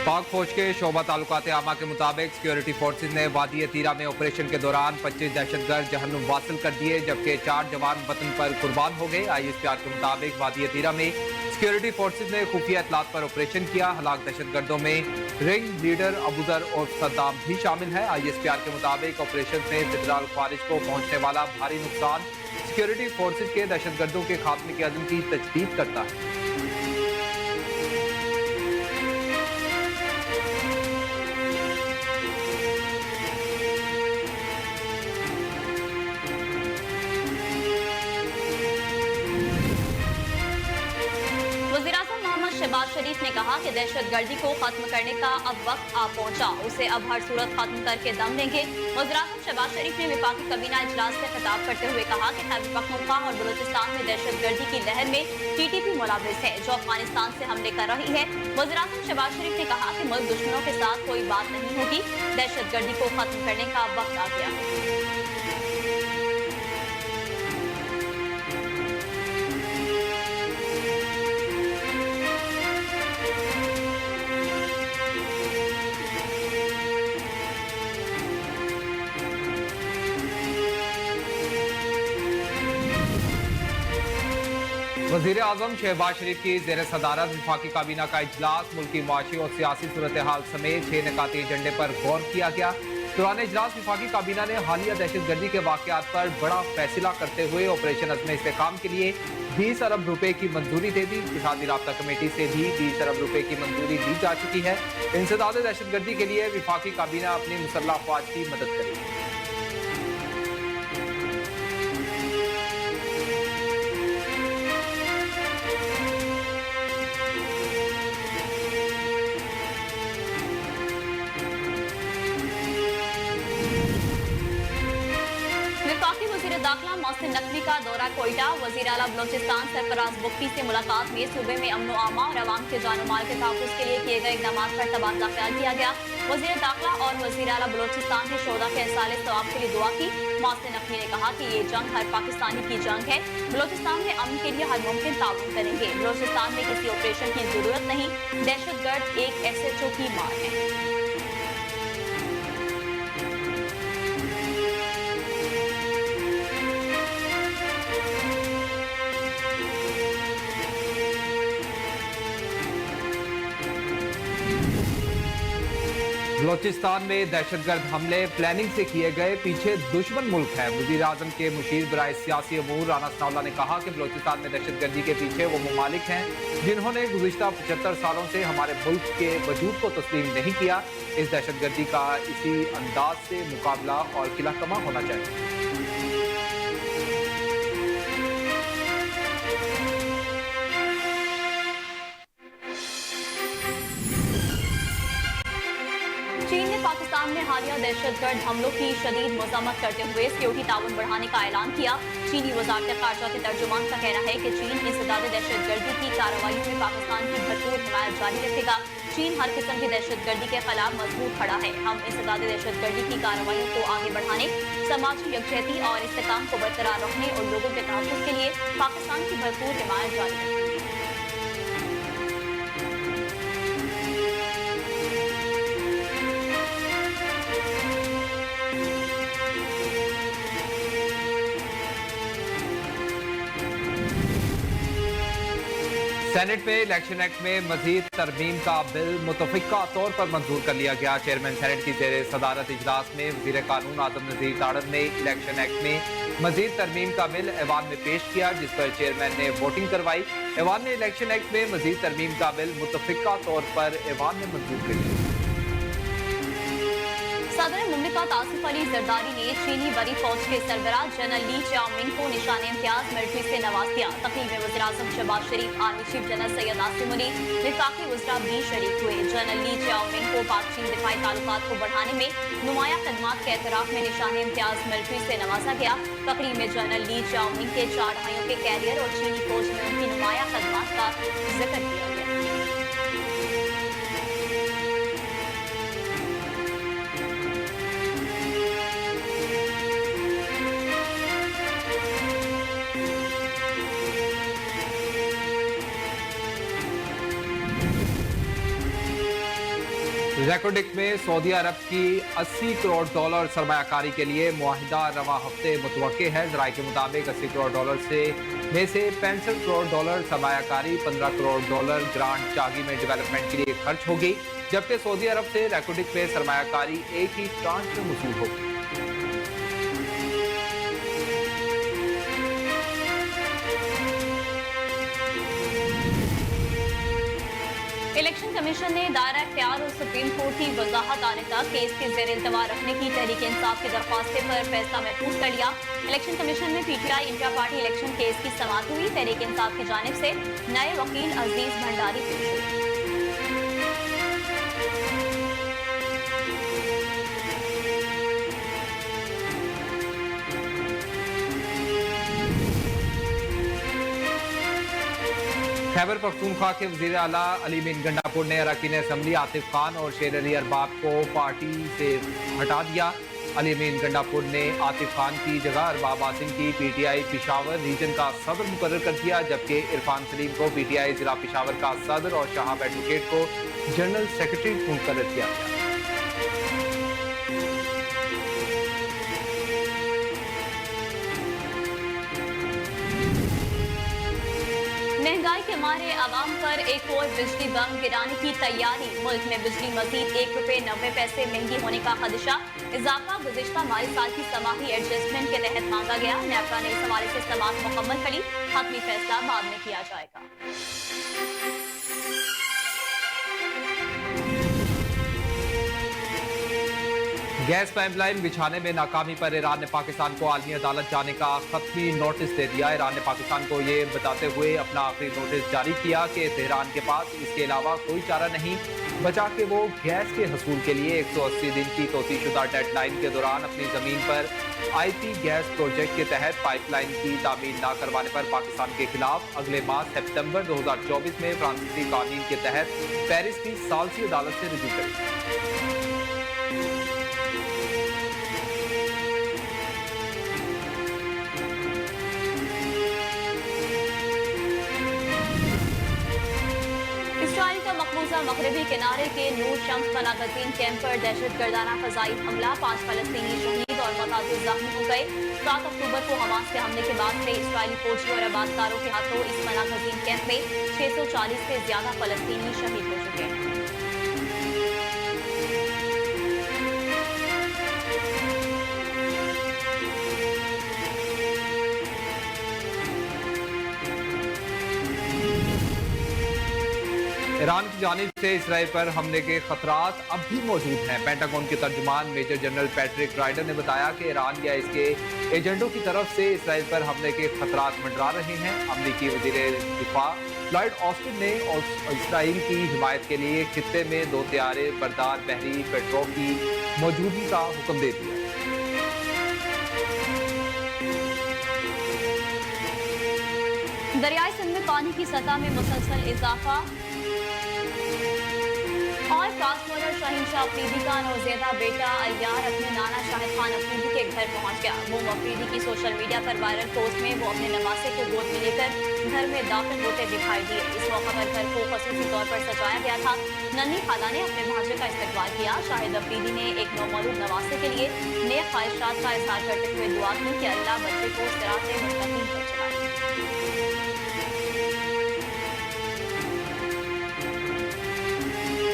पाक फौज के शोबा तालुकात आमा के मुताबिक सिक्योरिटी फोर्सेज ने वादी तीरा में ऑपरेशन के दौरान 25 दहशतगर्द जहन्नुम वासिल कर दिए, जबकि 4 जवान वतन पर कुर्बान हो गए। ISPR के मुताबिक वादी तीरा में सिक्योरिटी फोर्सेज ने खुफिया इतलात पर ऑपरेशन किया। हलाक दहशतगर्दों में रिंग लीडर अबूदर और सद्दाम भी शामिल है। ISPR के मुताबिक ऑपरेशन में फिदराल खारिज को पहुंचने वाला भारी नुकसान सिक्योरिटी फोर्सेज के दहशतगर्दों के खात्मे के अज़्म की तजदीद करता है। शहबाज शरीफ ने कहा कि दहशतगर्दी को खत्म करने का अब वक्त आ पहुंचा, उसे अब हर सूरत खत्म करके दम देंगे। वज़ीर-ए-आज़म शहबाज शरीफ ने विफाकी काबीना इजलास से खिताब करते हुए कहा कि खैबर पख्तूनख्वा और बलूचिस्तान में दहशतगर्दी की लहर में TTP मुलाविस है, जो अफगानिस्तान से हमले कर रही है। वज़ीर-ए-आज़म शहबाज शरीफ ने कहा कि मुल्क दुश्मनों के साथ कोई बात नहीं होगी, दहशतगर्दी को खत्म करने का वक्त आ गया है। वज़ीर आज़म शहबाज शरीफ की ज़ेर सदारत विफाकी काबीना का इजलास, मुल्की मुआशी और सियासी सूरत हाल समेत 6 निकाती एजेंडे पर गौर किया गया। दौरान इजलास विफाकी काबीना ने हालिया दहशतगर्दी के वाक़यात पर बड़ा फैसला करते हुए ऑपरेशन अज़्म इस्तेकाम के लिए 20 अरब रुपए की मंजूरी दे दी। इत्तेहादी राब्ता कमेटी से भी 20 अरब रुपए की मंजूरी दी जा चुकी है। इंसदाद दहशतगर्दी के लिए विफाकी काबीना अपनी मुसल्लह अफवाज की मदद करेगी। दाखिला मोहसिन नकवी का दौरा कोयटा, वज़ीर आला बलोचिस्तान सरफराज बुख्ती से मुलाकात में सूबे में अमन आमा और अवाम के जान माल के तहफ़्फ़ुज़ के लिए किए गए इक़दाम पर तबादला ख्याल किया गया। वज़ीर दाखिला और वज़ीर आला बलोचिस्तान ने शोहदा के इरसाल सवाब के लिए दुआ की। मोहसिन नकवी ने कहा कि ये जंग हर पाकिस्तानी की जंग है, बलोचिस्तान में अमन के लिए हर मुमकिन ताउन करेंगे। बलोचिस्तान में किसी ऑपरेशन की जरूरत नहीं, दहशतगर्द एक SHO की मार है। बलोचिस्तान में दहशतगर्द हमले प्लानिंग से किए गए, पीछे दुश्मन मुल्क है। वज़ीर आज़म के मुशीर बराए सियासी अमूर राना सनाउल्लाह ने कहा कि बलोचिस्तान में दहशतगर्दी के पीछे वो ममालिक हैं जिन्होंने गुज़िश्ता 75 सालों से हमारे मुल्क के वजूद को तस्लीम नहीं किया। इस दहशतगर्दी का इसी अंदाज से मुकाबला और किलाकमा होना चाहिए। चीन ने पाकिस्तान में हालिया दहशतगर्द हमलों की शदीद मज़म्मत करते हुए सिक्योरिटी ताउन बढ़ाने का ऐलान किया। चीनी वज़ारत ख़ारजा के तर्जुमान का कहना है कि चीन इंसदाद दहशतगर्दी की कार्रवाइयों में पाकिस्तान की भरपूर हिमायत जारी रखेगा। चीन हर किस्म की दहशतगर्दी के खिलाफ मजबूत खड़ा है। हम इंसदाद दहशतगर्दी की कार्रवाइयों को आगे बढ़ाने, समाजी यकजहती और इस्तेकाम को बरकरार रखने और लोगों के तहफ़्फ़ुज़ के लिए पाकिस्तान की भरपूर हिमायत जारी रखेंगे। सेनेट में इलेक्शन एक्ट में मजीद तरमीम का बिल मुतफ़िका तौर पर मंजूर कर लिया गया। चेयरमैन सेनेट की ज़ेर सदारत इजलास में वज़ीर कानून आज़म नज़ीर ताड़न ने इलेक्शन एक्ट में मजीद तरमीम का बिल ऐवान में पेश किया, जिस पर चेयरमैन ने वोटिंग करवाई। ऐवान ने इलेक्शन एक्ट में मजीद तरमीम का बिल मुतफ़िका तौर पर ऐवान में मंजूर कर लिया। सदर मुमलिकत आसिफ अली जरदारी ने चीनी बड़ी फौज के सरबराह जनरल ली चाओमिंग को निशान इम्तियाज मिलिट्री से नवाज दिया। तकरीब में वज़ीर आज़म Shehbaz Sharif, army chief general Syed Asim Ali, विफाकी वज़रा भी शरीक हुए। जनरल ली चाओमिंग को पाक चीन दिफाई ताल्लुकात को बढ़ाने में नुमाया खदमात के एतराफ़ में निशान इम्तियाज मिलिट्री से नवाजा गया। तकरीब में जनरल ली चाओमिंग के 4 भाइयों के कैरियर और चीनी फौज में उनकी नुमाया खदमात का जिक्र किया गया। रेकोडिक में सऊदी अरब की 80 करोड़ डॉलर सरमायाकारी के लिए मुआहिदा रवा हफ्ते मुतवक्के है। जराये के मुताबिक 80 करोड़ डॉलर में से 65 करोड़ डॉलर सरमायाकारी, 15 करोड़ डॉलर ग्रांट चागी में डेवलपमेंट के लिए खर्च होगी, जबकि सऊदी अरब से रेकोडिक में सरमायाकारी एक ही ट्रांच में वसूल होगी। इलेक्शन कमीशन ने दायरा इख्तियार और सुप्रीम कोर्ट की वजाहत आने तक केस के जेर इल्तवा रखने की तहरीक इंसाफ की दरख्वास्त पर फैसला महफूज कर लिया। इलेक्शन कमीशन में PTI India party election case की समाअत हुई। तहरीक इंसाफ की जानिब से नए वकील अजीज भंडारी पेश हुए। खैबर पख्तूनख्वा के वज़ीर आला अली मीन गंडापुर ने अरकान असम्बली आतिफ खान और शेर अली अरबाब को पार्टी से हटा दिया। अली मीन गंडापुर ने आतिफ खान की जगह अरबाब आसिम की पीटीआई पिशावर रीजन का सदर मुकर्रर कर दिया, जबकि इरफान सलीम को पीटीआई जिला पिशावर का सदर और शहाब एडवोकेट को जनरल सेक्रेटरी मुकर्रर किया गया। महंगाई के मारे आवाम पर एक और बिजली बम गिराने की तैयारी। मुल्क में बिजली मजीद ₹1.90 महंगी होने का खदशा। इजाफा गुज़िश्ता माली साल की समाही एडजस्टमेंट के तहत मांगा गया। नेपरा ने इस हवाले से समाअत मुकम्मल करी। हतमी फैसला बाद में किया जाएगा। गैस पाइपलाइन बिछाने में नाकामी पर ईरान ने पाकिस्तान को आलमी अदालत जाने का खत्मी नोटिस दे दिया। ईरान ने पाकिस्तान को ये बताते हुए अपना आखिरी नोटिस जारी किया कि तेहरान के पास इसके अलावा कोई चारा नहीं बचा कि वो गैस के हसूल के लिए 180 दिन की तोसीशुदा डेडलाइन के दौरान अपनी जमीन पर आईपी गैस प्रोजेक्ट के तहत पाइपलाइन की तामीर न करवाने पर पाकिस्तान के खिलाफ अगले माह सितंबर 2024 में फ्रांसीसी कानून के तहत पेरिस की सालसी अदालत से रुजू करेगी। इसराइल का मकबूजा मगरबी किनारे के नूर शम्स पनागज़ीन कैंप पर दहशतगर्दाना फ़ज़ाई हमला, 5 फ़लस्तीनी शहीद और मुतादिद ज़ख्मी हो गए। 7 अक्टूबर को हमास के हमले के बाद से इसराइली फौजियों और आबादकारों के हाथों इस पनागज़ीन कैंप में 640 से ज्यादा फ़लस्तीनी शहीद हो चुके हैं। ईरान की जानिब से इसराइल पर हमले के खतरात अब भी मौजूद हैं। पेंटागन के तर्जुमान मेजर जनरल पैट्रिक राइडर ने बताया कि ईरान या इसके एजेंटों की तरफ से इसराइल पर हमले के खतरात मंडरा रहे हैं। अमरीकी वज़ीर दिफा लॉयड ऑस्टिन ने इसराइल की हिमायत के लिए खित्ते में 2 तैयारे बरदार बहरी पेट्रोल की मौजूदगी का हुक्म दे दिया। दरियाई सिंध में पानी की सतह में मुसलसल इजाफा और फास्ट बॉलर शाहीन शाह अफरीदी का नौज़ेदा बेटा अय्यार अपने नाना शाहिद खान अफरीदी के घर पहुंच गया। मोम अफरीदी की सोशल मीडिया पर वायरल पोस्ट में वो अपने नवासे को गोद में लेकर घर में दाखिल होते दिखाई दिए। इस मौका पर घर को खसूसी तौर पर सजाया गया था। नन्ही खाला ने अपने भांजे का इस्तकबाल किया। शाहिद अफरीदी ने एक नौमौलूद नवासे के लिए नेक ख्वाहिशात का इजहार करते हुए दुआ की कि अल्लाह बच्चे को सिराते मुस्तकीम पर चलाए।